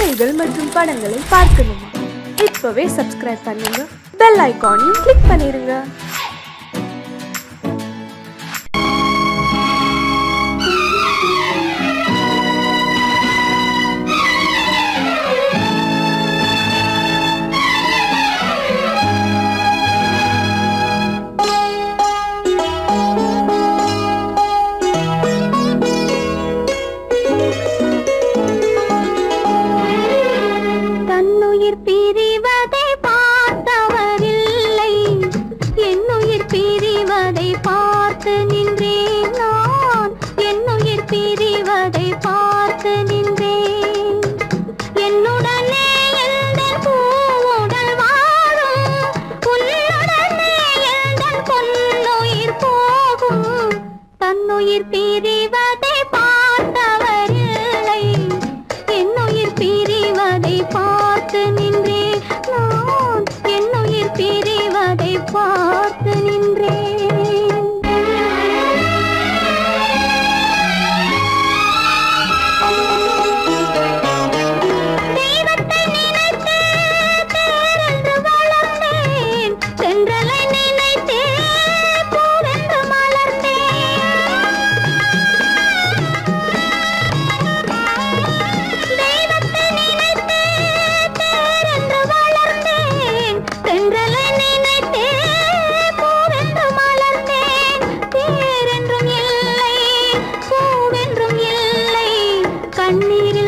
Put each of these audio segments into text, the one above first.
பாடல்கள் மற்றும் படங்களை பார்க்கணுமா? இப்பவே சப்ஸ்கிரைப் பண்ணுங்க, பெல் ஐகானையும் கிளிக் பண்ணிருங்க. கண்ணினிலா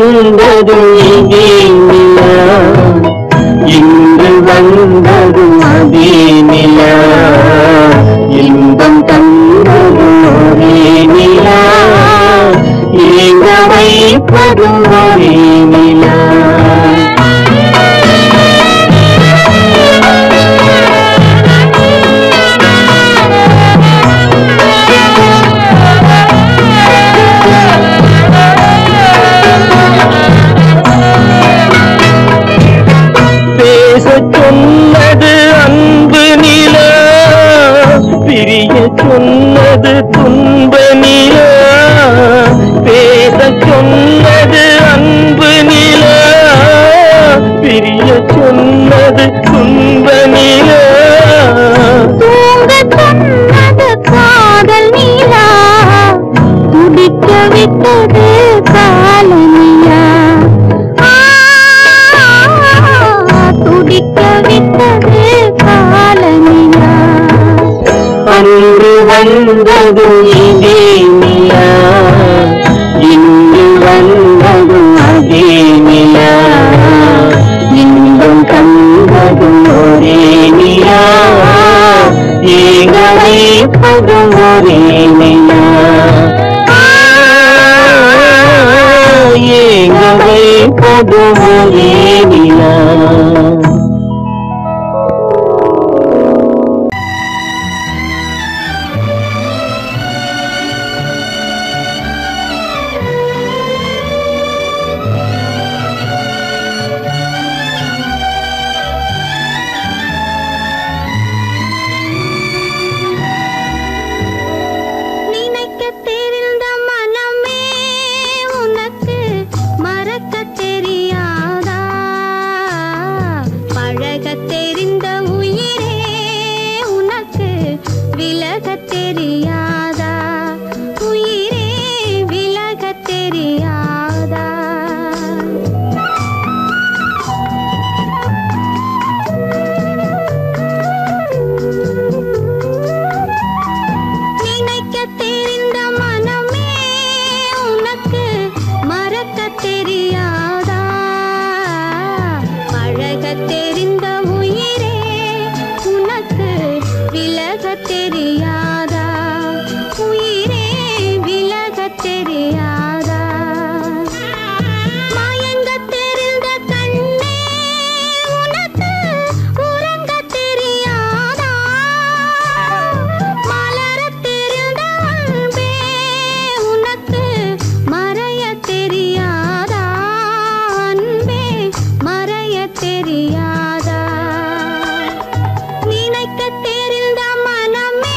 வந்ததும் இதே நிலா, இன்று வந்ததும் அதே நிலா, இன்பம் தந்ததும் ஒரே நிலா, ஏங்க வைப்பதும் ஒரே நிலா. சொன்னது அன்பு நிலா, பிரிய சொன்னது துன்ப நிலா, பேச சொன்னது அன்பு நிலா, பிரிய சொன்னது துன்ப நிலா, தூங்க சொன்னது காதல் நிலா, துடிக்க விட்டது கால நிலா, துடிக்க விட்டது கால நிலா. அன்று வந்ததும் இதே நிலா, இன்று வந்ததும் அதே நிலா, இன்பம் தந்ததும் ஒரே நிலா, ஏங்க வைப்பதும் ஒரே நிலா, ஏங்க வைப்பதும் ஒரே நிலா. தெரியாதா, நினைக்க தெரிந்த மனமே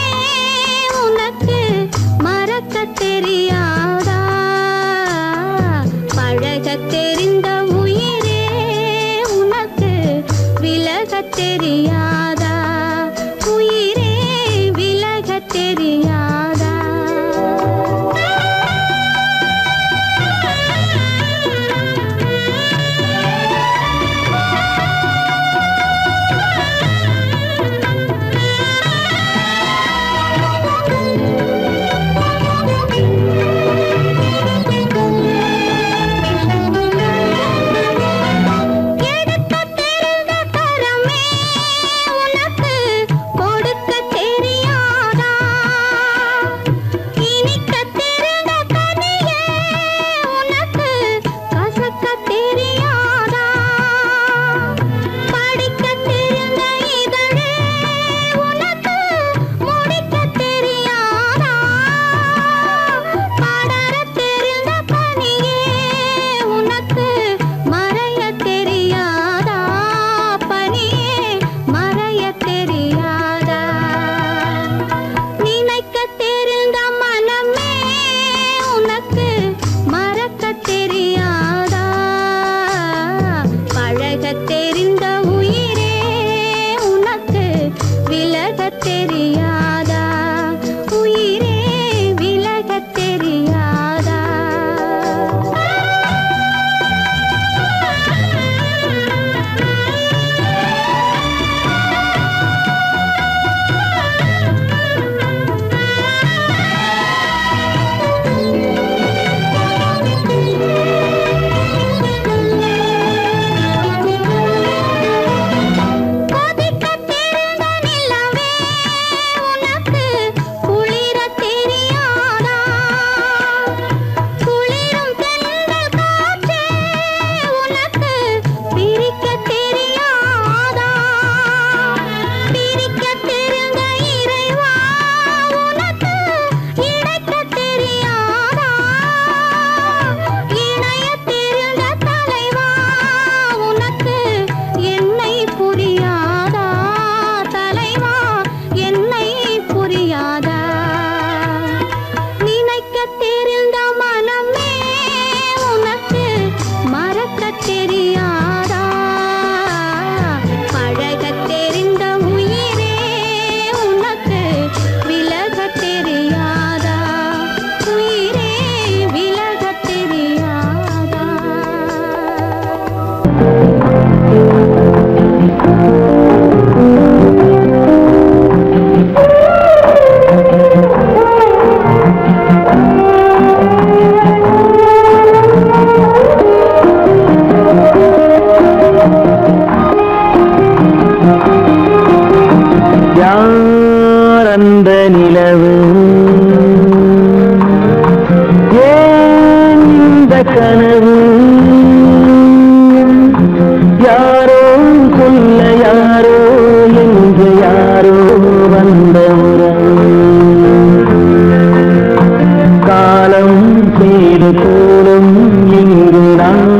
காலம் செய்த கோலம் இங்கு நான்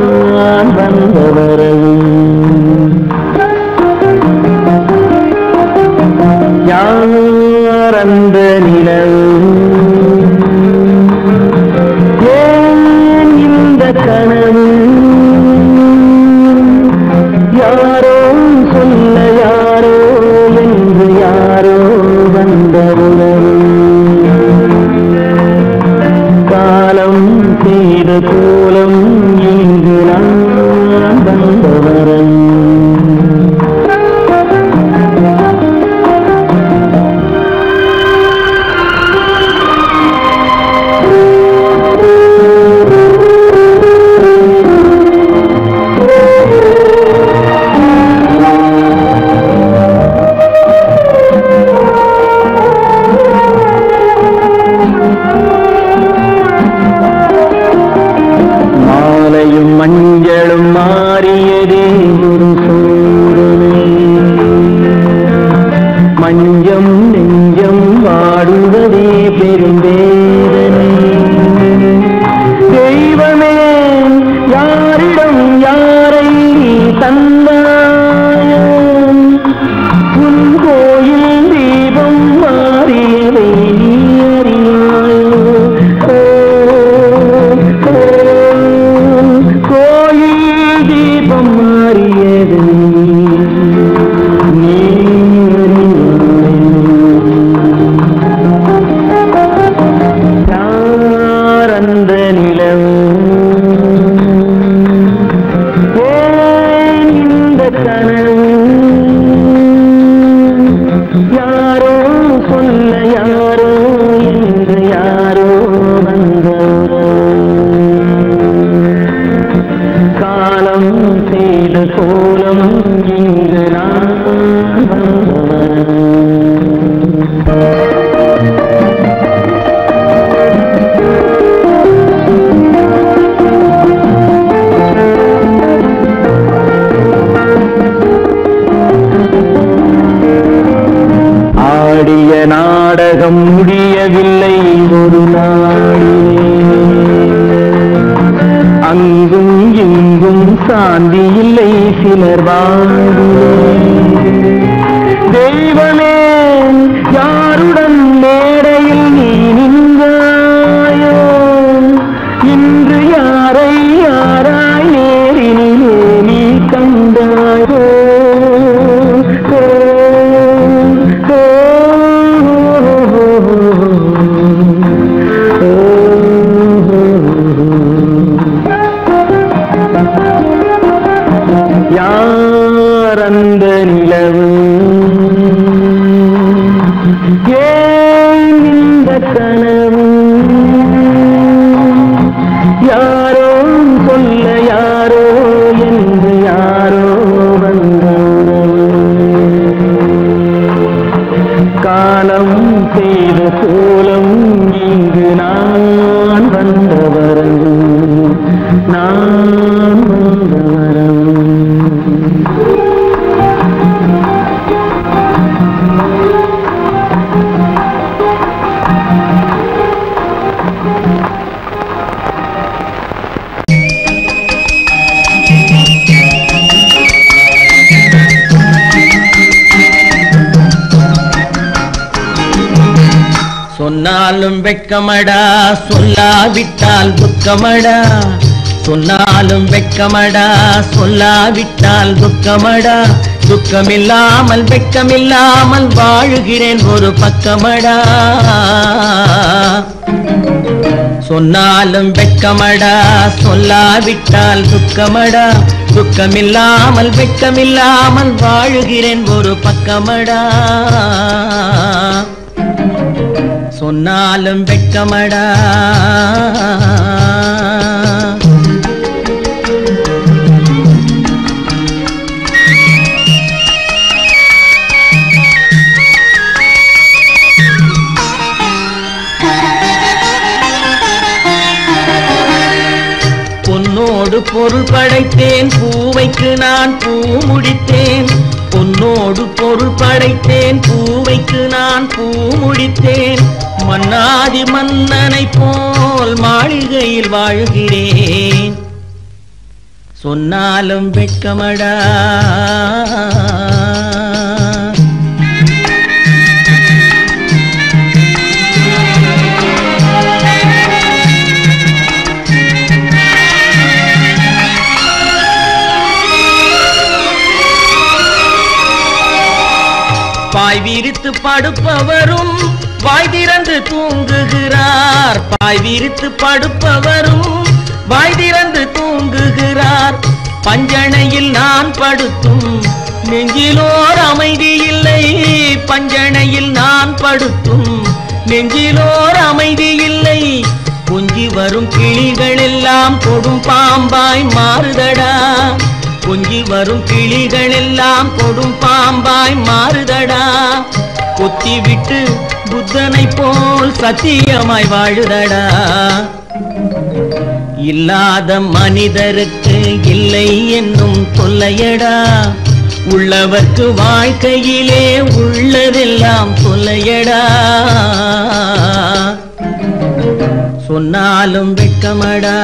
வந்தவரவும் யார் அந்த நிலவு ஏன் இந்த கனவு யாரோ சொல்ல யாரோ என்று யாரோ வந்த உணவு காலம் செய்த கோலம் இங்கு நான் வந்தவரன் மஞ்சளும் மாறியதே ஒரு சோதனை மஞ்சம் நெஞ்சம் வாடுவதே பெருந்தேதனை தெய்வமே யாரிடம் யாரை நீ தந்தாயோ உன் கோயில் தீபம் மாறியதை நீ அறியாயோ கோயில் தீபம் மாறியது நீ யார் அந்த நிலவு ஏன் இந்த கனவு யாரோ சொல்ல யாரோ என்று யாரோ வந்தவரோ காலம் செய்த கோலம் இங்கு நான் வந்தவன் ஆடிய நாடகம் முடியவில்லை ஒரு நாளிலே அங்கும் இங்கும் சாந்தி இல்லை சிலர் வாழ்விலே தெய்வமே யாருடன் மேடையில் நீ நின்றாயோ இன்று யாரை யாராய் நேரினிலே நீ கண்டாயோ யார் அந்த நிலவு ஏன் இந்த கனவு யாரோ சொல்ல யாரோ என்று யாரோ வந்தவரவு காலம் செய்த கோலம் இங்கு நான் வந்தவரவு நான் வந்தவரவு சொன்னாலும் வெட்கமடா சொல்லாவிட்டால் துக்கமடா சொன்னாலும் வெட்கமடா சொல்லாவிட்டால் துக்கமடா துக்கமில்லாமல் வெட்கமில்லாமல் வாழுகிறேன் ஒரு பக்கமடா சொன்னாலும் வெட்கமடா சொல்லாவிட்டால் துக்கமடா துக்கமில்லாமல் வெட்கமில்லாமல் வாழுகிறேன் ஒரு பக்கமடா சொன்னாலும் வெட்கமடா பொன்னோடு பொருள் படைத்தேன் பூவைக்கு நான் பூ முடித்தேன் பொன் பொன்னோடு பொருள் படைத்தேன், பூவைக்கு நான் பூ முடித்தேன். மன்னாதி மன்னனை போல் மாளிகையில் வாழ்கிறேன். சொன்னாலும் வெட்கமடா. பாய் விரித்து படுப்பவரும் வாய் திறந்து தூங்குகிறார். பாய் விரித்து படுப்பவரும் வாய் திறந்து தூங்குகிறார். பஞ்சணையில் நான் படுத்தும் நெஞ்சிலோர் அமைதி இல்லை. பஞ்சணையில் நான் படுத்தும் நெஞ்சிலோர் அமைதி இல்லை. கொஞ்சி வரும் கிளிகள் எல்லாம் கொடும் பாம்பாய் மாறுதடா. கொஞ்சி வரும் கிளிகள் எல்லாம் கொடும் பாம்பாய் மாறுதடா. கொத்தி விட்டு புத்தனை போல் சத்தியமாய் வாழுதடா. இல்லாத மனிதருக்கு இல்லை என்னும் தொல்லையடா. உள்ளவர்க்கு வாழ்க்கையிலே உள்ளதெல்லாம் தொல்லையடா. சொன்னாலும் வெட்கமடா.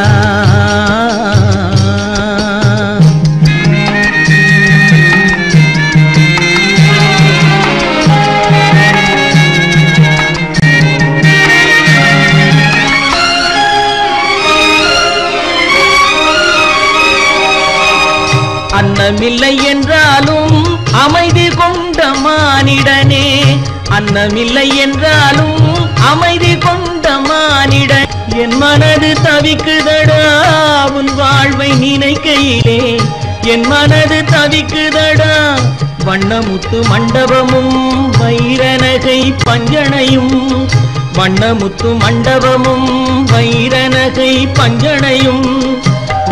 அன்னமில்லை என்றாலும் அமைதி கொண்ட மானிடனே. அன்னமில்லை என்றாலும் அமைதி கொண்ட மானிடன். என் மனது தவிக்குதடா உன் வாழ்வை நினைக்கையிலே. என் மனது தவிக்குதடா. வண்ணமுத்து மண்டபமும் வைரநகை பஞ்சனையும். வண்ணமுத்து மண்டபமும் வைரநகை பஞ்சனையும்.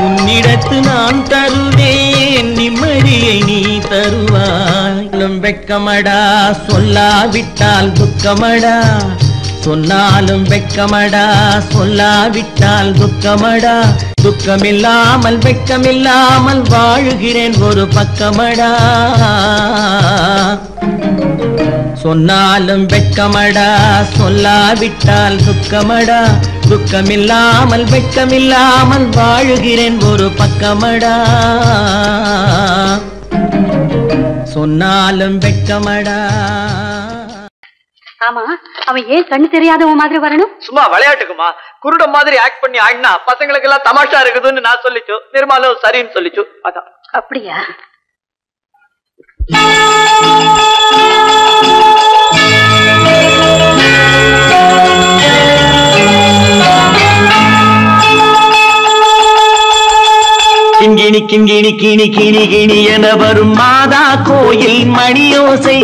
உன்னிடத்து நான் தருவேன், நிம்மதியை நீ தருவாய். வெட்கமடா சொல்லாவிட்டால் துக்கமடா. சொன்னாலும் வெட்கமடா சொல்லாவிட்டால் துக்கமடா. துக்கமில்லாமல் வெட்கமில்லாமல் வாழுகிறேன் ஒரு பக்கமடா. சொன்னாலும் வெட்கமடா சொல்லாவிட்டால் துக்கமடா. துக்கமில்லாமல் வெட்கமில்லாமல் வாழுகிறேன் ஒரு பக்கமடா. சொன்னாலும் வெட்கமடா. ஆமா, அவன் ஏன் கண்ணு தெரியாதவ மாதிரி வரணும்? சும்மா விளையாட்டுக்குமா, குருட மாதிரி ஆக்ட் பண்ணி ஆடினா பசங்களுக்கு எல்லாம் தமாஷா இருக்குதுன்னு நான் சொல்லிச்சு. நிர்மலும் சரின்னு சொல்லிச்சு. அதான். அப்படியா? கிங்கிணி கிங்கிணி கிணி கிணி கிணி என வரும் மாதா கோயில் மணியோசை.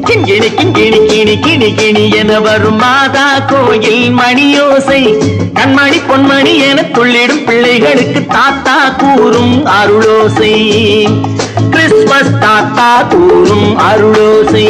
கிங்கிணி கிங்கிணி கிணி கிணி கிணி என வரும் மாதா கோயில் மணியோசை. கண்மணி பொன்மணி என துள்ளிடும் பிள்ளைகளுக்கு தாத்தா கூறும் அருளோசை. கிறிஸ்துமஸ் தாத்தா கூறும் அருளோசை.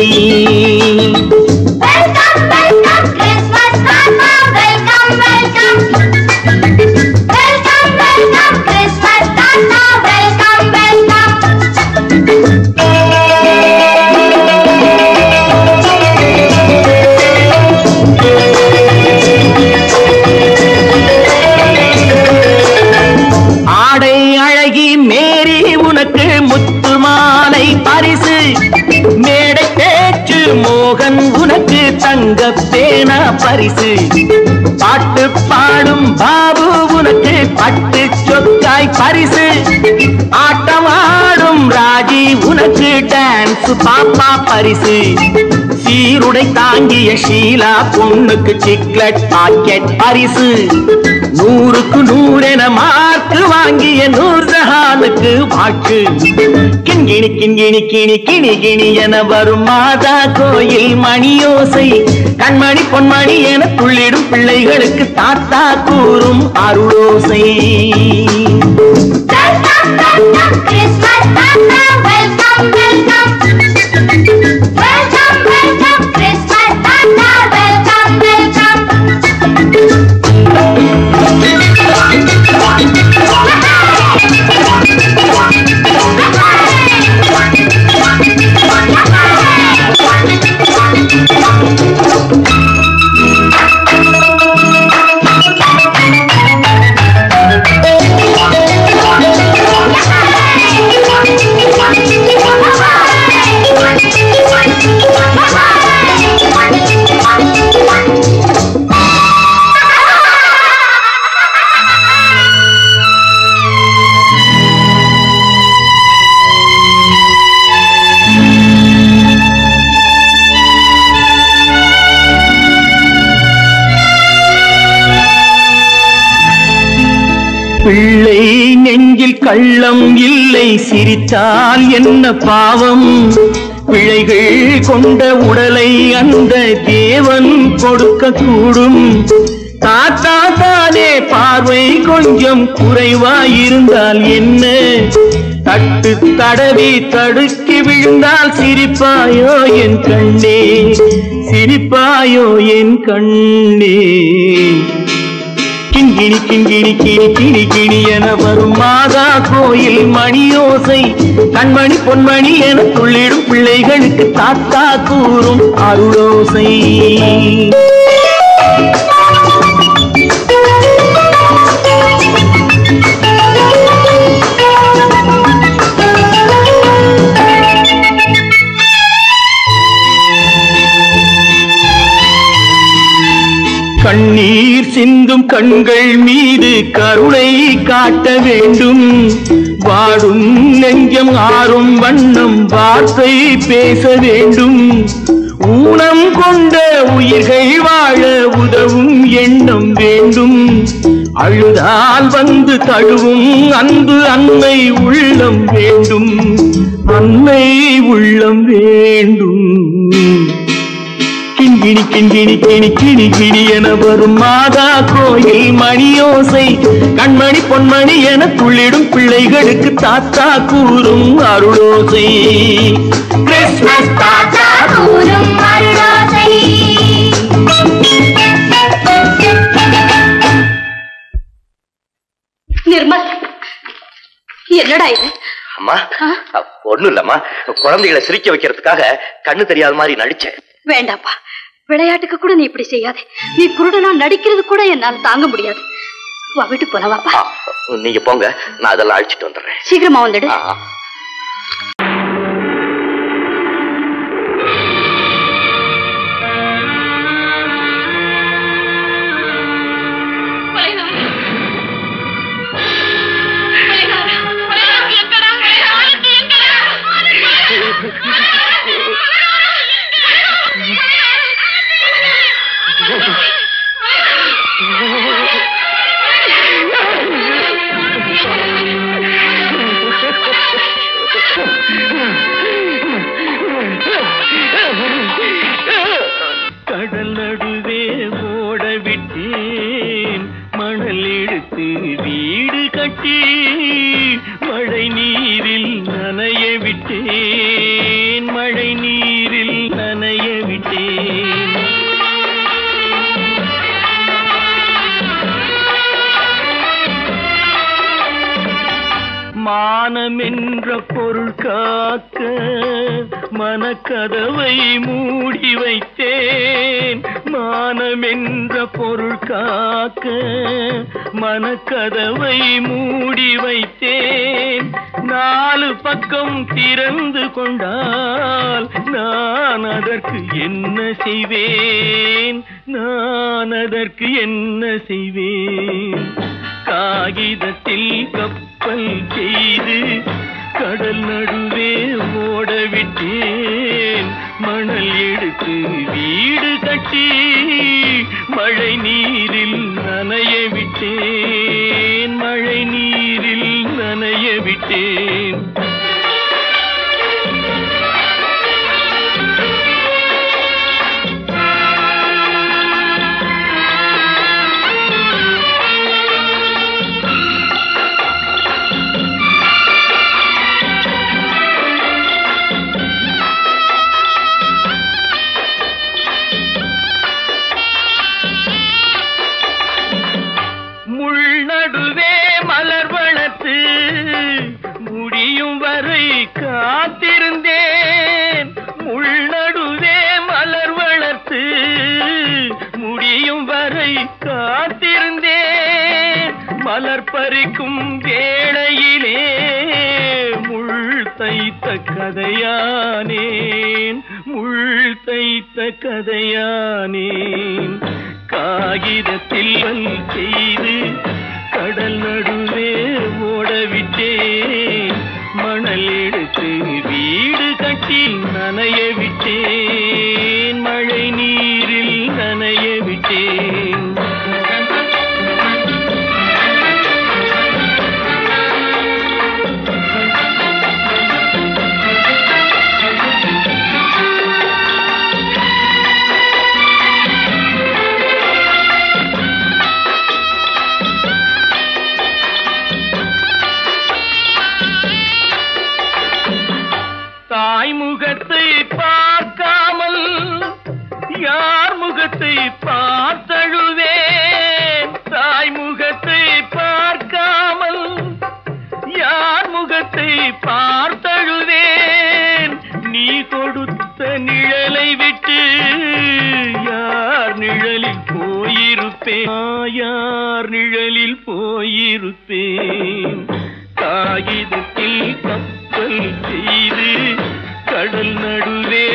ஆடை அழகி மேரி உனக்கு முத்து மாலை பரிசு. மேடை பேச்சு மோகன் உனக்கு தங்க பேனா பரிசு. பாட்டு பாடும் பாபு உனக்கு பட்டு சொக்காய் பரிசு. ஆட்டமாடும் ராஜி உனக்கு டான்ஸ் பாப்பா பரிசு. சீருடை தாங்கிய ஷீலா பொண்ணுக்கு சிக்லெட் பாக்கெட் பரிசு. 100க்கு 100 என மார்க்கு வாங்கிய நூர்ஜஹானுக்கு வாக்கு. கிண்கிணி கிண்கிணி கிணி கிணி கிணி என வரும் மாதா கோயில் மணியோசை. கண்மணி பொன்மணி என துள்ளிடும் பிள்ளைகளுக்கு தாத்தா கூறும் அருளோசை. Welcome. பிள்ளை நெஞ்சில் கள்ளம் இல்லை, சிரித்தால் என்ன பாவம்? பிழைகள் கொண்ட உடலை அந்த தேவன் கொடுக்க கூடும். தாத்தா தானே பார்வை கொஞ்சம் குறைவாயிருந்தால் என்ன? தட்டு தடவி தடுக்கி விழுந்தால் சிரிப்பாயோ என் கண்ணே, சிரிப்பாயோ என் கண்ணே. கிண்கிணி கிண்கிணி கிணி கிணி கிணி என வரும் மாதா கோயில் மணியோசை, கண்மணி பொன்மணி என துள்ளிடும் பிள்ளைகளுக்கு தாத்தா கூறும் அருளோசை. கண்ணீர் சிந்தும் கண்கள் மீது கருணை காட்ட வேண்டும். வாடும் நெஞ்சம் ஆறும் வண்ணம் வார்த்தை பேச வேண்டும். ஊனம் கொண்ட உயிர்கள் வாழ உதவும் எண்ணம் வேண்டும். அழுதால் வந்து தழுவும் அன்பு அன்னை உள்ளம் வேண்டும், அன்னை உள்ளம் வேண்டும். கிண்கிணி கிண்கிணி கிணி கிணி கிணி என வரும் மாதா கோயில் மணியோசை, கண்மணி பொன்மணி என துள்ளிடும் பிள்ளைகளுக்கு தாத்தா கூறும் அருளோசை. கிறிஸ்மஸ் தாத்தா கூறும் அருளோசை. நிர்மல், என்னடா இது? அம்மா ஒண்ணும் இல்லம்மா, குழந்தைகளை சிரிக்க வைக்கிறதுக்காக கண்ணு தெரியாத மாதிரி நடிச்சேன். வேண்டாப்பா, விளையாட்டுக்கு கூட நீ இப்படி செய்யாதே. நீ குருடனா நடிக்கிறது கூட என்னால தாங்க முடியாது. வா, வீட்டுக்கு போல வாப்பா. நீங்க போங்க, நான் அதெல்லாம் அழிச்சிட்டு வந்துடுறேன். சீக்கிரமா வந்துடு. கடல் நடுவே ஓட விட்டேன், மணல் எடுத்து வீடு கட்டி மழை நீரில் நனைய விட்டேன், மழை நீரில் நனைய விட்டேன். மானம் என்ற பொருள் காக்க மனக்கதவை மூடி வைத்தேன், மானம் என்ற பொருள் காக்க மனக்கதவை மூடி வைத்தேன். நாலு பக்கம் திறந்து கொண்டால் நான் அதற்கு என்ன செய்வேன், நான் அதற்கு என்ன செய்வேன்? காகிதத்தில் கப்பல் செய்து கடல் நடுவே ஓட விட்டேன், மணல் எடுத்து வீடு கட்டி மழை நீரில் நனைய விட்டேன், மழை நீரில் நனைய விட்டேன். முடியும் வரை காத்திருந்தேன், முள்நடுவே மலர் வளர்த்து முடியும் வரை காத்திருந்தேன். மலர் பறிக்கும் வேளையிலே முள் தைத்த கதையானேன், முள் தைத்த கதையானேன். காகிதத்தில் செய்து கடல் நடுவே ஓட விட்டேன், மணல் எடுத்து வீடு கட்டி நனைய விட்டேன், மழை நீரில் நனைய விட்டேன். பார்த்தழுவேன் தாய் முகத்தை பார்க்காமல் யார் முகத்தை பார்த்தழுவேன் நீ கொடுத்த நிழலை விட்டு யார் நிழலில் போயிருப்பேன் யார் நிழலில் போயிருப்பேன் காகிதத்தில் கப்பல் செய்து கடல் நடுவே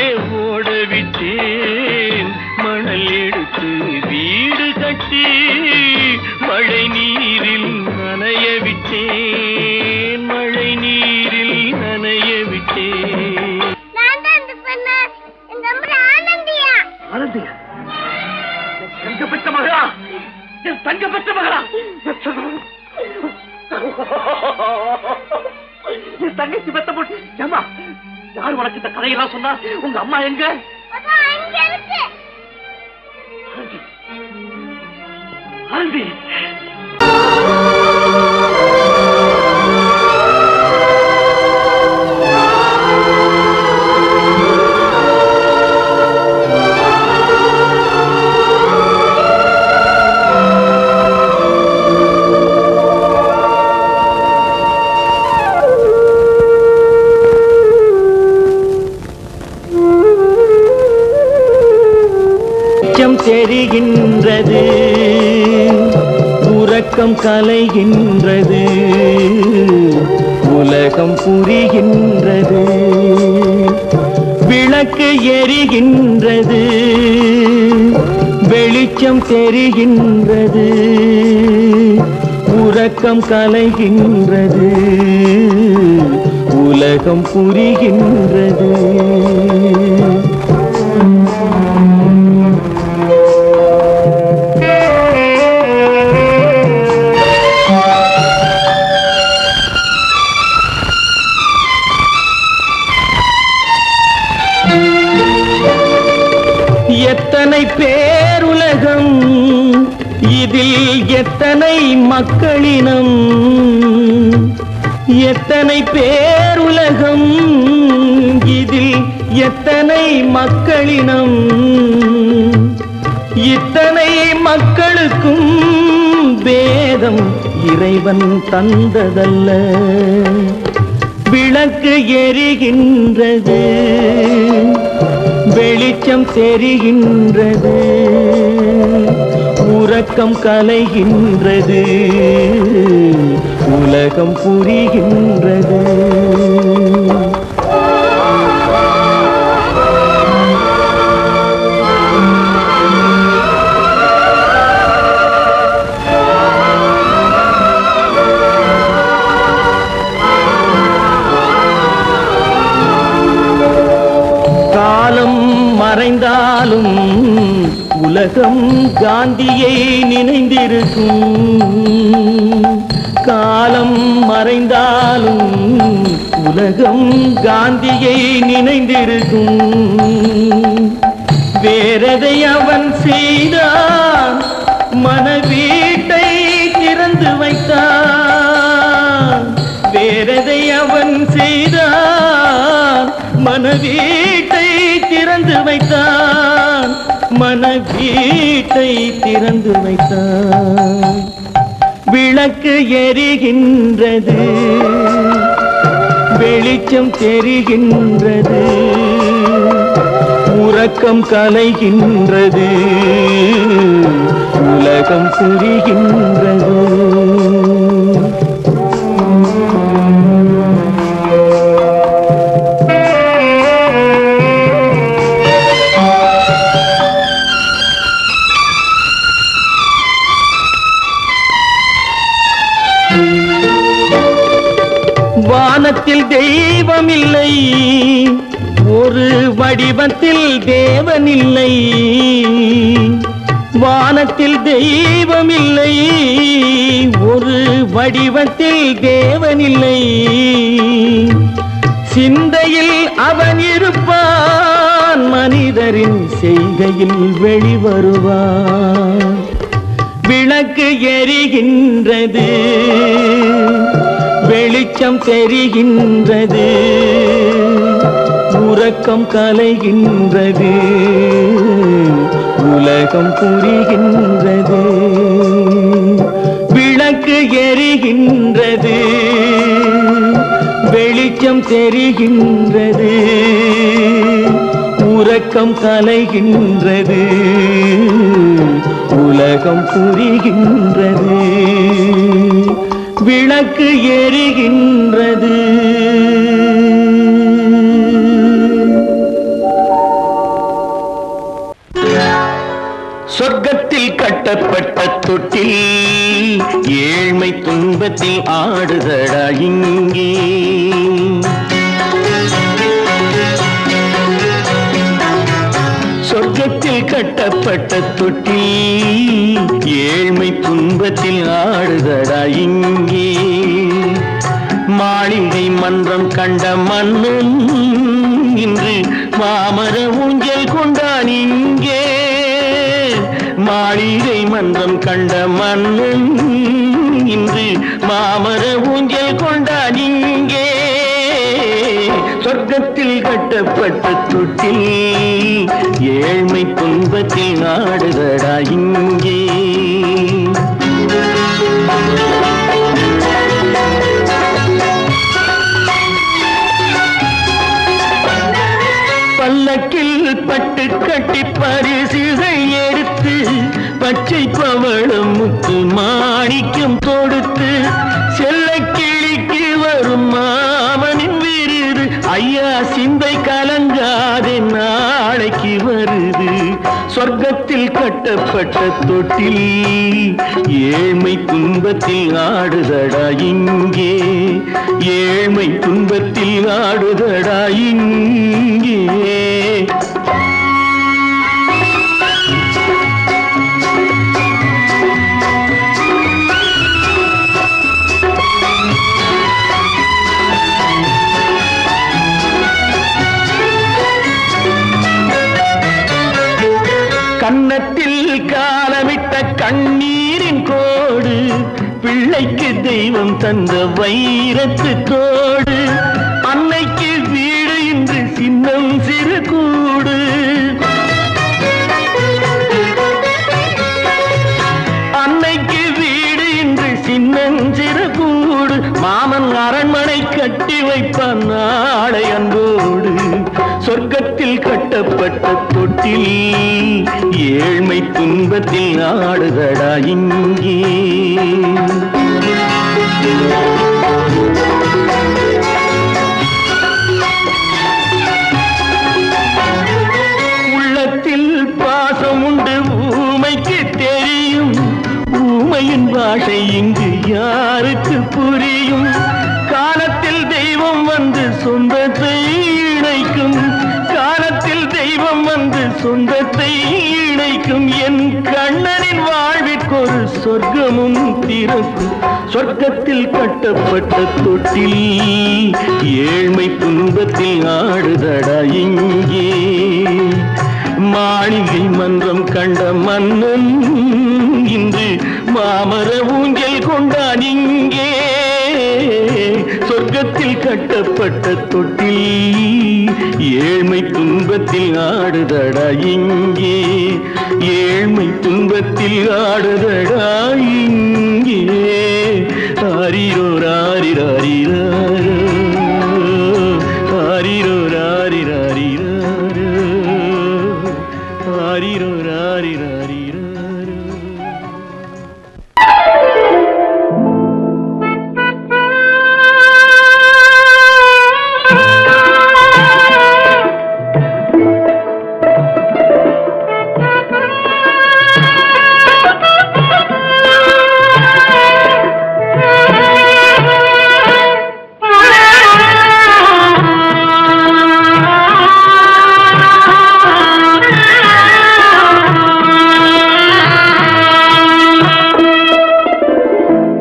ஓடவிட்டேன் மணல் எடுத்து வீடு கட்டி மழை நீரில் நனைய விட்டேன் மழை நீரில் நனைய விட்டேன். ஆனந்தியா தங்க பெற்ற மகளா என் தங்க பெற்ற மகளா என் தங்கச்சி பெத்த போட்டு ஏமா யார் உனக்கு இந்த கதையெல்லாம் சொன்னா உங்க அம்மா எங்க ஆனந்தி தெரிகின்றது உறக்கம் கலைகின்றது உலகம் புரிகின்றது விளக்கு எரிகின்றது வெளிச்சம் தெரிகின்றது உறக்கம் கலைகின்றது உலகம் புரிகின்றது. எத்தனை பேருலகம் இதில் எத்தனை மக்களினம் எத்தனை பேருலகம் இதில் எத்தனை மக்களினம் இத்தனை மக்களுக்கும் வேதம் இறைவன் தந்ததல்ல விளக்கு எரிகின்றது வெளிச்சம் தெரிகின்றது உறக்கம் கலைகின்றது உலகம் புரிகின்றது. காலம் மறைந்தாலும் உலகம் காந்தியை நினைந்திருக்கும் காலம் மறைந்தாலும் உலகம் காந்தியை நினைந்திருக்கும் வேறதை அவன் செய்தான் மனவீட்டை திறந்து வைத்தான் வேறதை அவன் செய்தான் மனவீட்டை திறந்து வைத்தான் மனவீட்டை திறந்து வைத்தான். விளக்கு எரிகின்றது வெளிச்சம் தெரிகின்றது உறக்கம் கலைகின்றது உலகம் புரிகின்றது. வானத்தில் தெய்வம் இல்லை ஒரு வடிவத்தில் தேவன் இல்லை வானத்தில் தெய்வம் இல்லை ஒரு வடிவத்தில் தேவன் இல்லை சிந்தையில் அவன் இருப்பான் மனிதரின் செய்கையில் வெளிவருவான். விளக்கு எரிகின்றது வெளிச்சம் தெரிகின்றது உறக்கம் கலைகின்றது உலகம் புரிகின்றது, விளக்கு எரிகின்றது, வெளிச்சம் தெரிகின்றது, உறக்கம் கலைகின்றது, உலகம் புரிகின்றது, விளக்கு எரிகின்றது. சொர்க்கத்தில் கட்டப்பட்ட தொட்டில் ஏழ்மை துன்பத்தில் ஆடுதடா இங்கே. சொர்க்கத்தில் கட்டப்பட்ட தொட்டில் ஏழ்மை துன்பத்தில் ஆடுதடா இங்கே. மாளிகை மன்றம் கண்ட மன்னன் இன்று மாமர ஊஞ்சல் கொண்டான் இங்கே. மாளிகை மன்றம் கண்ட மன்னன் இன்று மாமர ஊஞ்சல் கொண்டான் இங்கே. சொர்க்கத்தில் கட்டப்பட்ட தொட்டில் ஏழ்மை துன்பத்தில் ஆடுதடா இங்கே. பல்லக்கில் பட்டு கட்டி பரிசுகள் எடுத்து பச்சை பவளம் முத்து மாணிக்கம் தொடுத்து செல்ல கிளிக்கு வரும் மாமனின் விருது. ஐயா சிந்தை கலங்காதே நாளைக்கு வருது. சொர்க்கத்தில் கட்டப்பட்ட தொட்டில் ஏழ்மை துன்பத்தில் ஆடுதடா இங்கே. ஏழ்மை துன்பத்தில் ஆடுதடா இங்கே. கன்னத்தில் காலமிட்ட கண்ணீரின் கோடு, பிள்ளைக்கு தெய்வம் தந்த வைரத்து தோடு. அன்னைக்கு வீடு இன்று சின்னம் சிறு கூடு. அன்னைக்கு வீடு இன்று சின்னம் சிறு கூடு. மாமன் அரண்மனை கட்டி வைப்பான் நாளை அன்போடு. சொர்க்கத்தில் கட்டப்பட்ட தொட்டில் ஏழ்மை துன்பத்தில் ஆடுதடா இங்கே. உள்ளத்தில் பாசம் உண்டு ஊமைக்கு தெரியும். ஊமையின் பாஷை இங்கு யாருக்கு புரியும்? காலத்தில் தெய்வம் வந்து சொந்தத்தை இணைக்கும். காலத்தில் தெய்வம் வந்து சொந்தத்தை இணைக்கும். என் கண்ணனின் வாழ்விற்கொரு சொர்க்கமும் திறக்கும். சொர்க்கத்தில் கட்டப்பட்ட தொட்டில் ஏழ்மை துன்பத்தில் ஆடுதடா இங்கே. மாளிகை மன்றம் கண்ட மன்னன் இன்று மாமர ஊஞ்சல் கொண்டான் இங்கே. சொர்க்கத்தில் கட்டப்பட்ட தொட்டில் ஏழ்மை துன்பத்தில் ஆடுதடா இங்கே. ஏழ்மை துன்பத்தில் ஆடுதடா இங்கே. ஆரிரோ ராரிராரிரோ, ஆரிரோ ராரிராரிரோ, ஆரிரோ ராரிராரிரோ.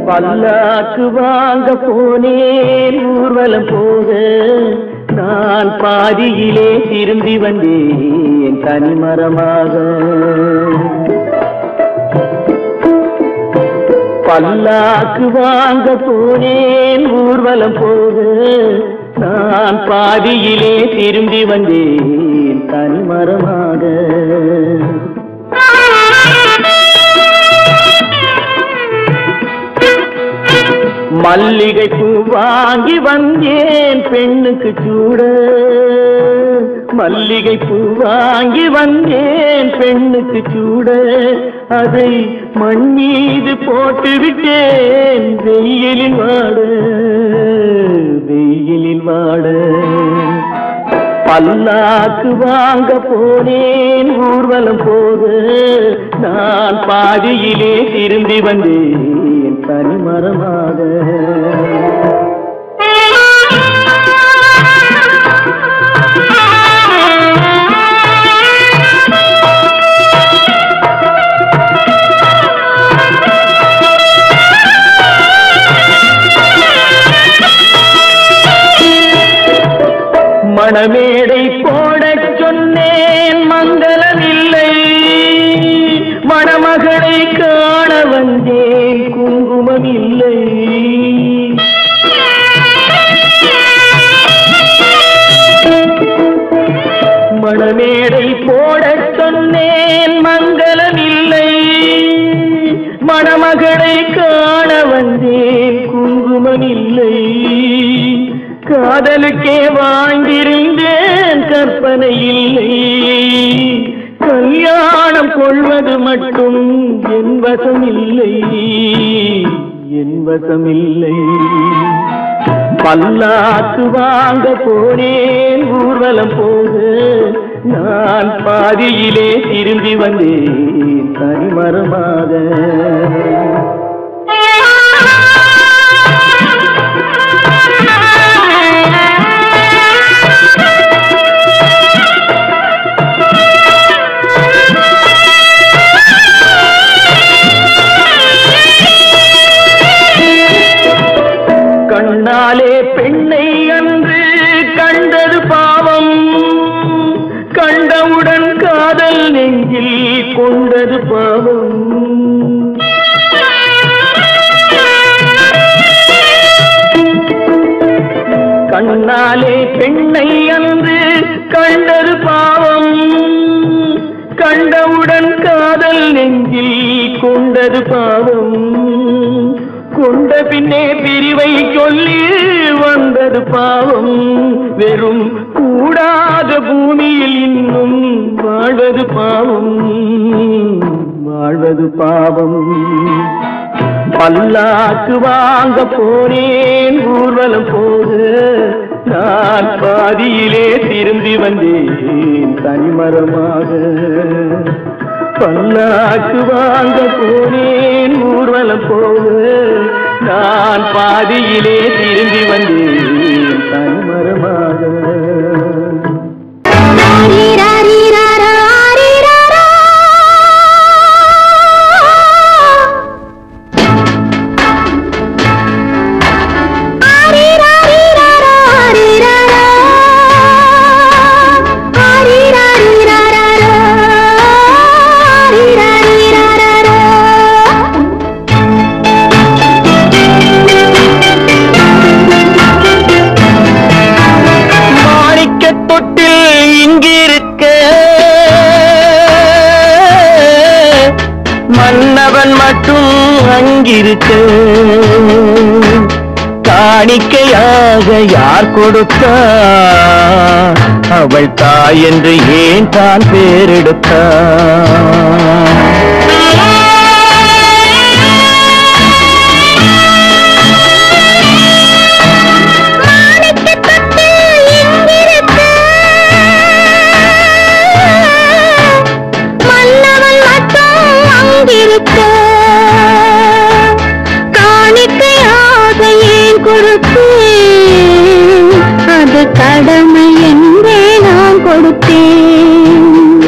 பல்லாக்கு வாங்க போனேன் ஊர்வலம் போக, நான் பாதியிலே திரும்பி வந்தேன் தனிமரமாக. பல்லாக்கு வாங்க போனேன் ஊர்வலம் போக, நான் பாதியிலே திரும்பி வந்தேன் தனிமரமாக. மல்லிகை பூ வாங்கி வந்தேன் பெண்ணுக்கு சூட, மல்லிகை பூ வாங்கி வந்தேன் பெண்ணுக்கு சூட, அதை மண் மீது போட்டு விட்டேன் வெயிலில் வாட, வெயிலில் வாட. பல்லாக்கு வாங்க போனேன் ஊர்வலம் போக, நான் பாதியிலே திரும்பி வந்தேன் தனிமரமாக. மணமேடை போடச் சொன்னேன் மங்களமில்லை, மணமகளை காண வந்தேன் குங்குமம் இல்லை. மணமேடை போடச் சொன்னேன் மங்களமில்லை, மணமகளை காண வந்தேன் குங்குமம் இல்லை. காதலுக்கே வாழ்ந்திருந்தேன் கற்பனை இல்லை, கல்யாணம் கொள்வது மட்டும் என் வசம் இல்லை, என் வசம் இல்லை. பல்லாக்கு வாங்க போனேன் ஊர்வலம் போக, நான் பாதியிலே திரும்பி வந்தேன் தனிமரமாக. கண்ணாலே பெண்ணை அன்று கண்டது பாவம், கண்டவுடன் காதல் நெஞ்சில் கொண்டது பாவம். கண்ணாலே பெண்ணை அன்று கண்டது பாவம், கண்டவுடன் காதல் நெஞ்சில் கொண்டது பாவம். கொண்ட பின்னே பிரிவை சொல்லி வந்தது பாவம், வெறும் கூடாத பூமியில் இன்னும் வாழ்வது பாவம், வாழ்வது பாவம். பல்லாக்கு வாங்க போனேன் ஊர்வலம் போக, நான் பாதியிலே திரும்பி வந்தேன் தனிமரமாக. பல்லாக்கு வாங்க போனேன் ஊர்வலம் போக, நான் பாதியிலே திரும்பி வந்தேன் தனிமரமாக. மன்னவன் மட்டும் அங்கிருக்க, காணிக்கையாக யார் கொடுத்தார், அவள் தாய் என்று ஏன் தான் பேரெடுத்தார். அது கடமை என்றே நான் கொடுத்தேன்.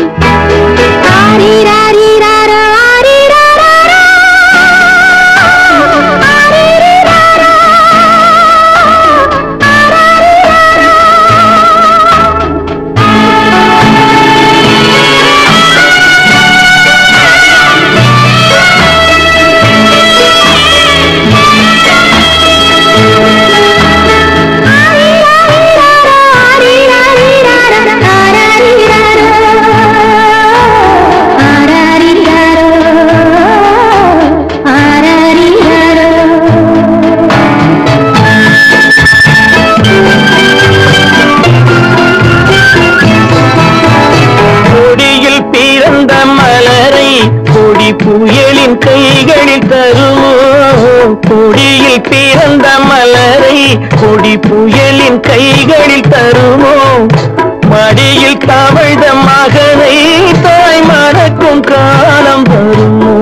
புயலின் கைகளில் தருமோ கொடியில் பிறந்த மலரை கொடி புயலின் கைகளில் தருமோ மடியில் தவழ்ந்த மகனை தாய் மறக்கும் காலம் வருமோ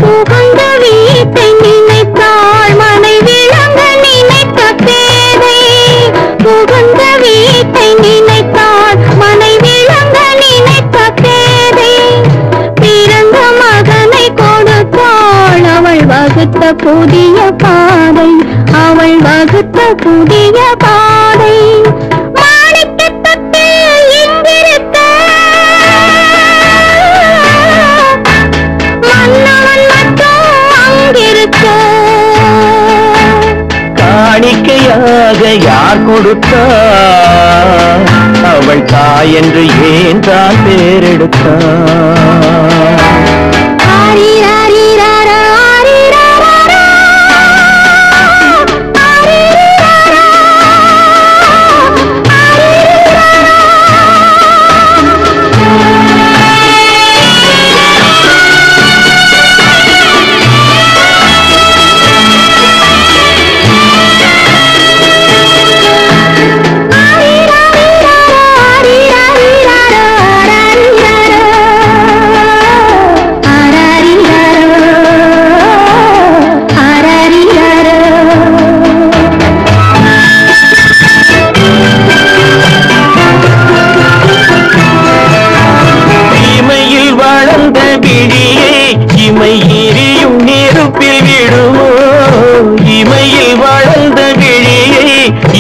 புகழ்ந்த வீட்டை நினைத்தாள் மனை விளங்க நினைத்த பேதை புகழ்ந்த வீட்டை நினைத்தாள் மனை விளங்க நினைத்த பேதை பிறந்த மகனை கொடுத்தாள் அவள் வகுத்த புதிய பாதை அவள் வகுத்த புதிய பாதை மாணிக்கத்தில் இங்கிருக்க மன்னவன் மட்டும் அங்கிருக்க காணிக்கையாக யார் கொடுத்தார் அவள் தாய் என்று ஏன் தான் பேரெடுத்தார்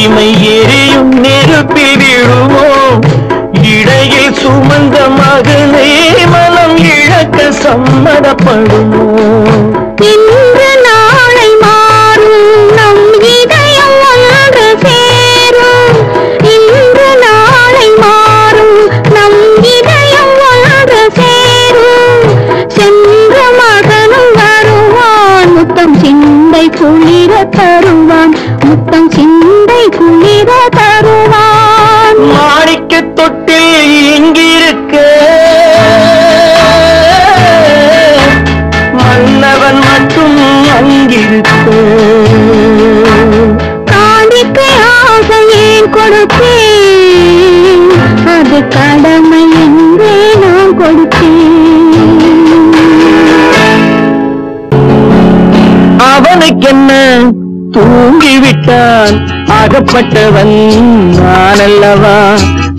இமை எரியும் நெருப்பில் விழுமோ இடையில் சுமந்த மகனை மனம் இழக்க சம்மதப்படுமோ இன்று நாளை மாறும் நம் இதயம் ஒன்று சேரும் இன்று நாளை மாறும் நம் இதயம் ஒன்று சேரும் சென்ற மகனும் வருவான் முத்தம் சிந்தை குளிர தருவான் முத்தம் சிந்தை குளிர தருவான் மாணிக்க தொட்டில் இங்கிருக்க மன்னவன் மட்டும் அங்கிருக்க காணிக்கையாக ஏன் கொடுத்தேன் அது கடமை என்றே நான் கொடுத்தேன் அவனுக்கென்ன தூங்கிவிட்டான் அகப்பட்டவன் நானல்லவா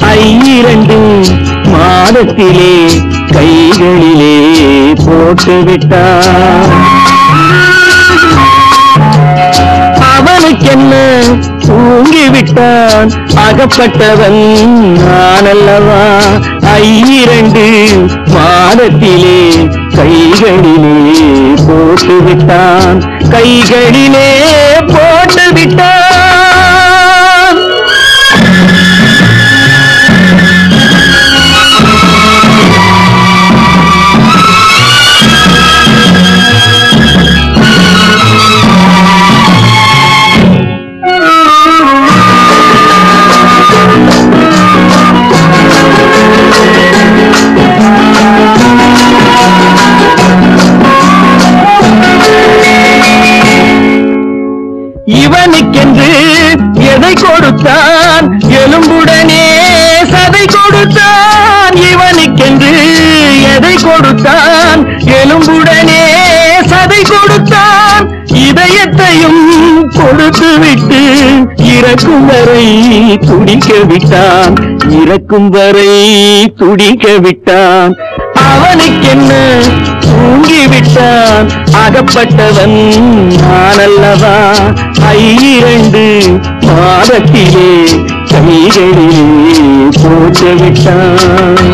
2 மாதத்திலே கைகளிலே போட்டுவிட்டான் அவனுக்கென்ன தூங்கிவிட்டான் அகப்பட்டவன் நானல்லவா 2 மாதத்திலே கைகளிலே போட்டுவிட்டான் கைகளிலே போட்டுவிட்டான் இவனுக்கென்று எதை கொடுத்தான் எலும்புடனே சதை கொடுத்தான் இவனுக்கென்று எதை கொடுத்தான் எலும்புடனே சதை கொடுத்தான் இதயத்தையும் கொடுத்து விட்டு இறக்கும் வரை துடிக்க விட்டான் இறக்கும் வரை துடிக்க விட்டான் அவனுக்கென்ன தூங்கிவிட்டான் அகப்பட்டவன் நானல்லவா 2 மாதத்திலே கைகளிலே போட்டுவிட்டான்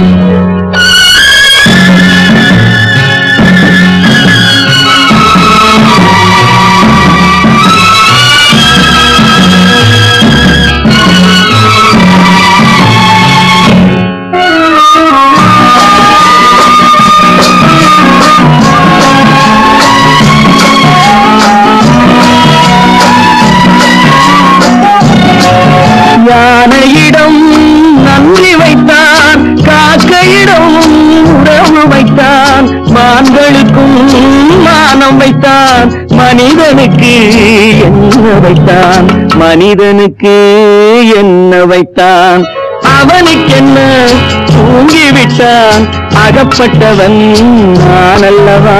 யானையிடம் நன்றி வைத்தான் காக்கையிடம் மானம் வைத்தான் மனிதனுக்கு என்ன வைத்தான் மனிதனுக்கு என்ன வைத்தான் அவனுக்கென்ன தூங்கிவிட்டான் அகப்பட்டவன் நான் அல்லவா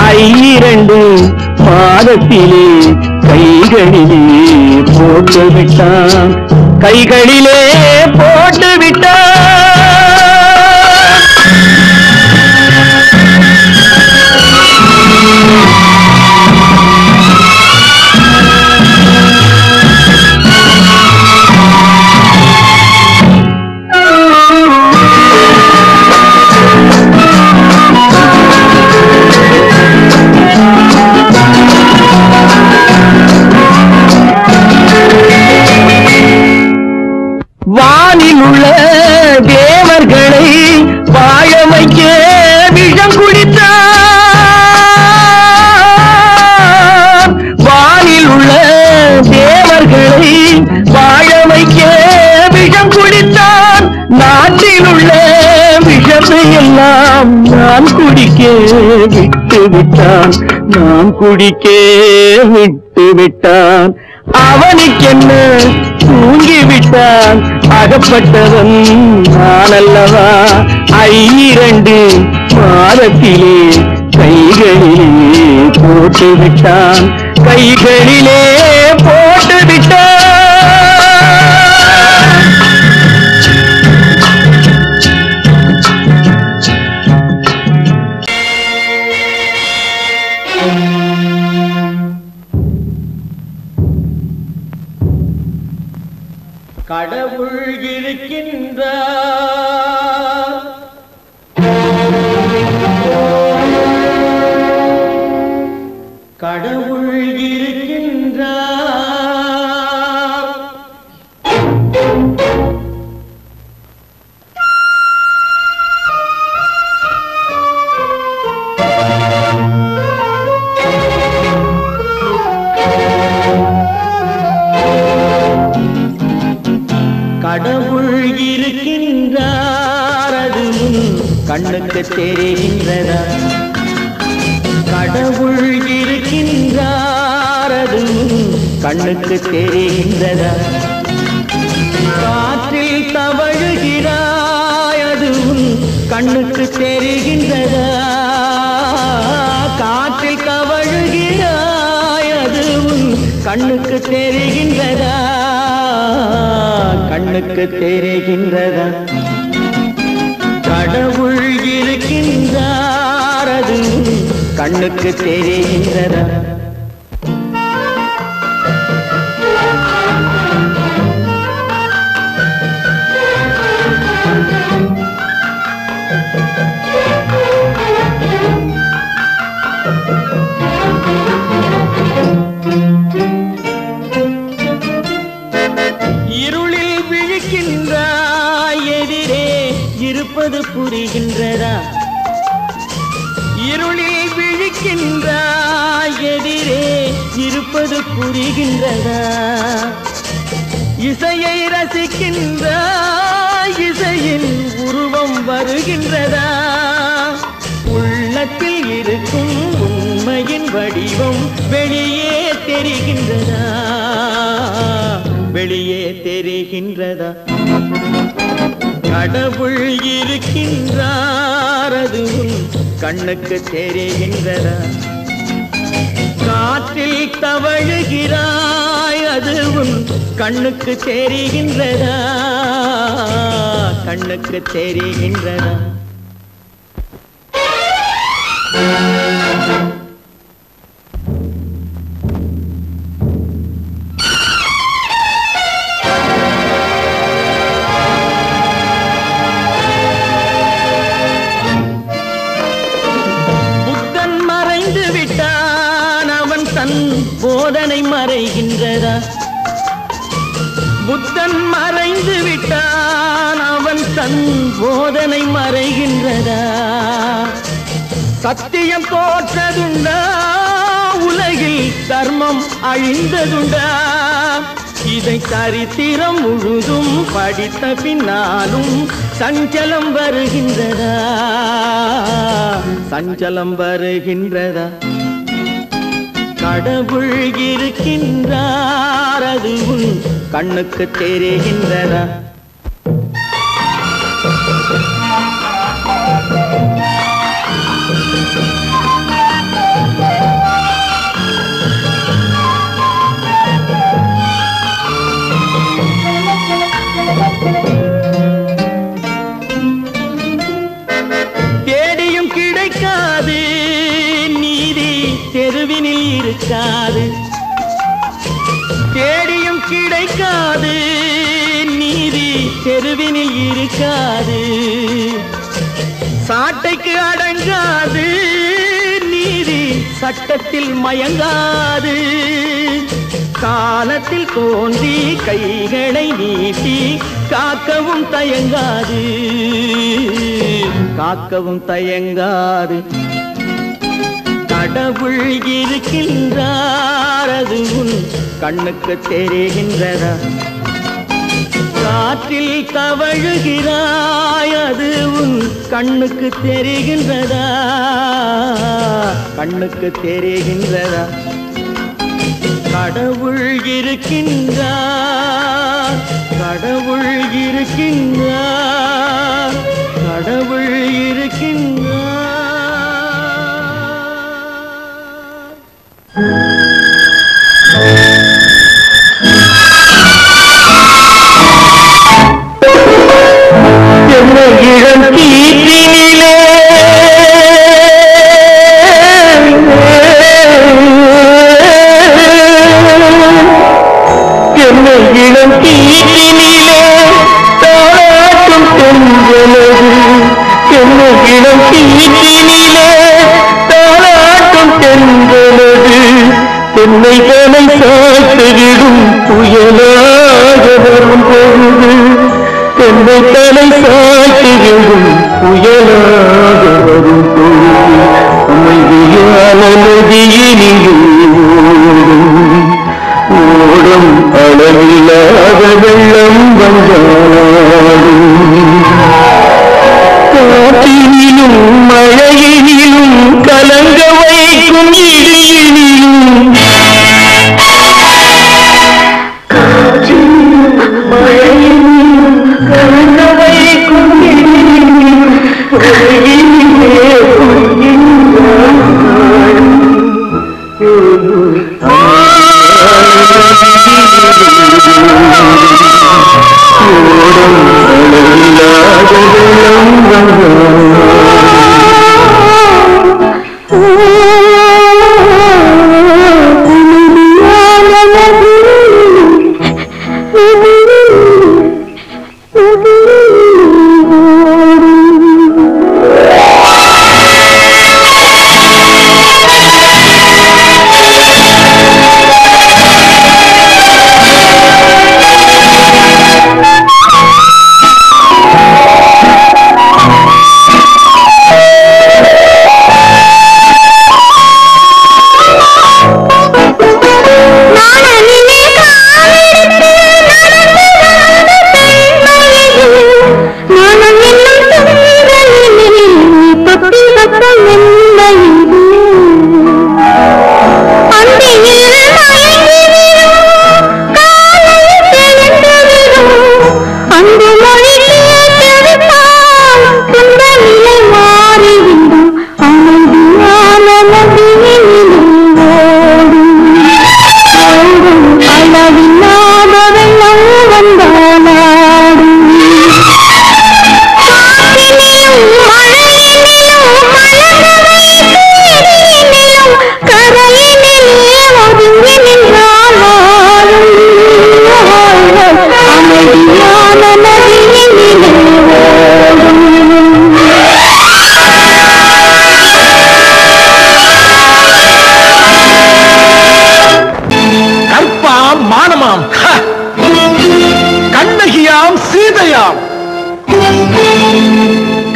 2 மாதத்திலே கைகளிலே போட்டு விட்டான் கைகளிலே போட்டு விட்டான் வானில் உள்ள தேவர்களை வாழ வைக்க விஷம் குடித்தான் வானில் உள்ள தேவர்களை வாழ வைக்க விஷம் குடித்தான் நாட்டில் உள்ள விஷத்தை எல்லாம் நான் குடிக்க விட்டு விட்டான் நான் குடிக்க விட்டு விட்டான் அவனுக்கென்ன தூங்கிவிட்டான் அகப்பட்டவன் நான் அல்லவா 2 மாதத்திலே கைகளிலே போட்டு விட்டான் கைகளிலே போட்டு விட்டான் கடவுள் இருக்கின்றார் கடவுள் இருக்கின்றார் கடவுள் இருக்கின்றார் அது கண்ணுக்கு தெரிகின்றதா கடவுள் இருக்கின்றார் அது கண்ணுக்கு தெரிகின்றதா காற்றில் தவழுகிறாய் அது கண்ணுக்கு தெரிகின்றதா காற்றில் தவழுகிறாய் அது கண்ணுக்கு தெரிகின்றதா கண்ணுக்கு தெரிகின்றதா கடவுள் இருக்கின்றார் அது கண்ணுக்கு தெரிகின்றதா இருப்பது புரிகின்றதா இருளில் விழிக்கின்றாய் எதிரே இருப்பது புரிகின்றதா இசையை ரசிக்கின்றாய் இசையின் உருவம் வருகின்றதா உள்ளத்தில் இருக்கும் உண்மையின் வடிவம் வெளியே தெரிகின்றதா வெளியே தெரிகின்றதா கடவுள் இருக்கின்றார் அது கண்ணுக்கு தெரிகின்றதா காற்றில் தவழுகிறாய் அது கண்ணுக்கு தெரிகின்றதா கண்ணுக்கு தெரிகின்றதா போதனை மறைகின்றதா புத்தன் மறைந்து விட்டான் அவன் தன் போதனை மறைகின்றதா சத்தியம் தோற்றதுண்டா உலகில் தர்மம் அழிந்ததுண்டா இதை சரித்திரம் முழுதும் படித்த பின்னாலும் சஞ்சலம் வருகின்றதா, சஞ்சலம் வருகின்றதா? கடவுள் இருக்கின்றார், அது உன் கண்ணுக்கு தெரிகின்றதா? தேடியும் கிடைக்காது நீதி தெருவினில் இருக்காது, தேடியும் கிடைக்காது நீதி தெருவினில் இருக்காது, சாட்டைக்கு அடங்காது நீதி சட்டத்தில் மயங்காது, காலத்தில் தோன்றி கைகளை நீட்டி காக்கவும் தயங்காது, காக்கவும் தயங்காது. கடவுள் இருக்கின்றார், அது உன் கண்ணுக்கு தெரிகின்றதா? காற்றில் தவழுகிறாய், அது உன் கண்ணுக்கு தெரிகின்றதா, கண்ணுக்கு தெரிகின்றதா? கடவுள் இருக்கின்றார், கடவுள் இருக்கின்றார், கடவுள் இருக்கின்றார். இளம் கீற்றினிலே என்னை இளம் கீற்றினிலே தாளாட்டும் தென்றலது, என்னை இளம் கீற்றினிலே தாளாட்டும் தென்றலது, என்னை தலை சாத்துவிடும் புயலாக வரும் பொழுது, என்னை தலை சாத்துவிடும் புயலாக வரும் பொழுது, அமைதியான நதியினிலும் ஓடும் அளவில்லாத வெள்ளம் வந்தாடும், காற்றினிலும் மழையினிலும் கலங்க வைக்கும் இடியினிலும், காற்றினிலும் மழையினிலும் கலங்க வைக்கும் இடியினிலும், உலகினிலே பொய்கின்றான்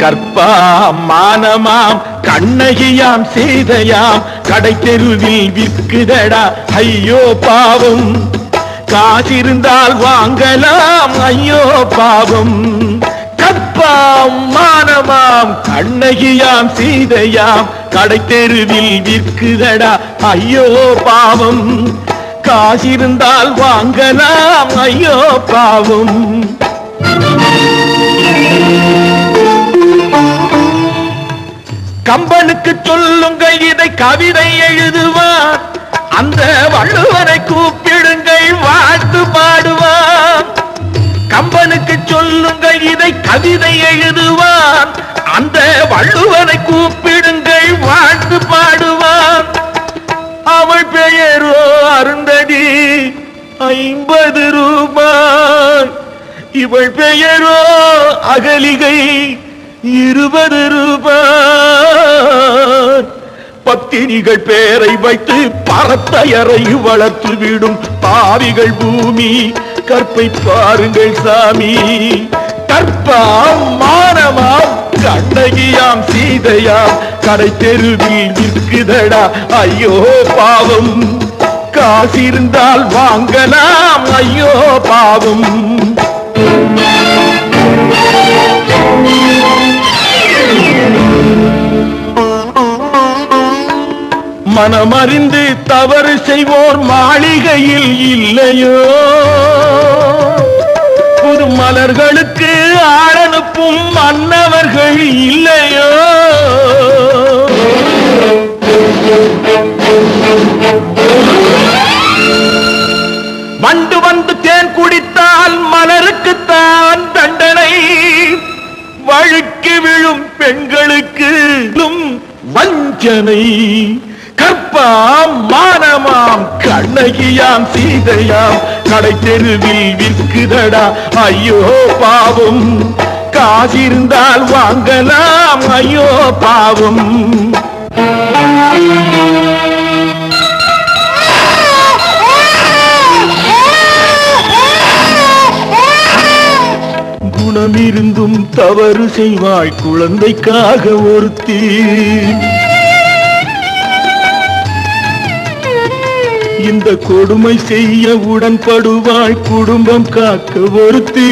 கற்பாம் மானமாம் கண்ணகியாம் சீதையாம் கடை தெருவில் விற்குதடா ஐயோ பாவம். காசிருந்தால் வாங்கலாம் ஐயோ பாவம். கற்பாம் மானமாம் கண்ணகியாம் சீதையாம் கடை தெருவில் விற்குதடா ஐயோ பாவம். காசிருந்தால் வாங்கலாம் ஐயோ பாவம். கம்பனுக்கு சொல்லுங்கள் இதை கவிதை எழுதுவார். அந்த வள்ளுவனை கூப்பிடுங்கள் வாழ்த்து பாடுவார். கம்பனுக்கு சொல்லுங்கள் இதை கவிதை எழுதுவார். அந்த வள்ளுவனை கூப்பிடுங்கள் வாழ்த்து பாடுவார். அவள் பெயரோ அருந்ததி 50 ரூபாய். இவள் பெயரோ அகலிகை 20 ரூபாய். பத்தினிகள் பேரை வைத்து பரத்தையறை வளர்த்து விடும் பாவிகள் பூமி. கற்பை பாருங்கள் சாமி. கற்பாம் மானமாம் கண்ணகியாம் சீதையாம் கடை தெருவில் விற்குதடா ஐயோ பாவம். காசிருந்தால் வாங்கலாம் ஐயோ பாவம். மனமறிந்து தவறு செய்வோர் மாளிகையில் இல்லையோ. புது மலர்களுக்கு ஆளனுப்பும் மன்னவர்கள் இல்லையோ. வண்டு வந்து தேன் குடித்தால் மலருக்குத்தான் தண்டனை. வழுக்கி விழும் பெண்களுக்கு வஞ்சனை. கற்பாம் மானமாம் கண்ணகியாம் சீதையாம் கடை தெருவில் விற்குதடா ஐயோ பாவம். காசிருந்தால் வாங்கலாம் ஐயோ பாவம். குணமிருந்தும் தவறு செய்வாய் குழந்தைக்காக ஒருத்தி. இந்த கொடுமை செய்ய உடன்படுவாய் குடும்பம் காக்க ஒருத்தி.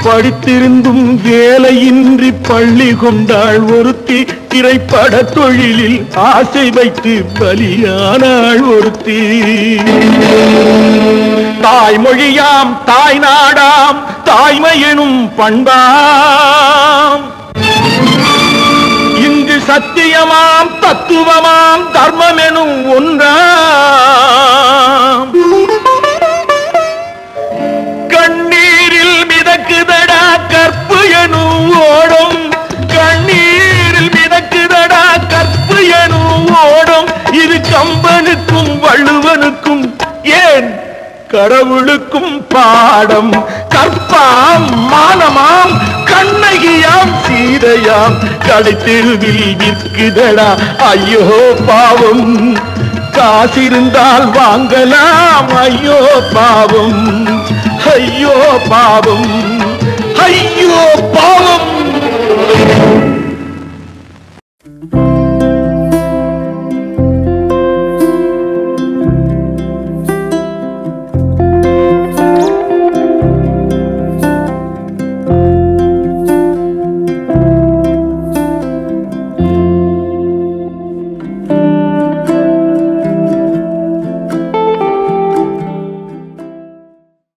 படித்திருந்தும் வேலையின்றி பள்ளி கொண்டாள் ஒருத்தி. திரைப்பட தொழிலில் ஆசை வைத்து பலியானாள் ஒருத்தி. தாய்மொழியாம் தாய் நாடாம் தாய்மையெனும் பண்பாம். இங்கு சத்தியமாம் தத்துவமாம் தர்மமெனும் ஒன்றாம். கண்ணீரில் மிதக்குதடா கற்பு எனும் ஓடும். கண்ணீரில் மிதக்குதடா கற்பு எனும் ஓடும். இது கம்பனுக்கும் வள்ளுவனுக்கும் ஏன் கடவுளுக்கும் பாடம். கற்பாம் மானமாம் கண்ணகியாம் சீதையாம் கடை தெருவில் விற்குதடா ஐயோ பாவம். காசிருந்தால் வாங்கலாம் ஐயோ பாவம். ஐயோ பாவம். ஐயோ பாவம்.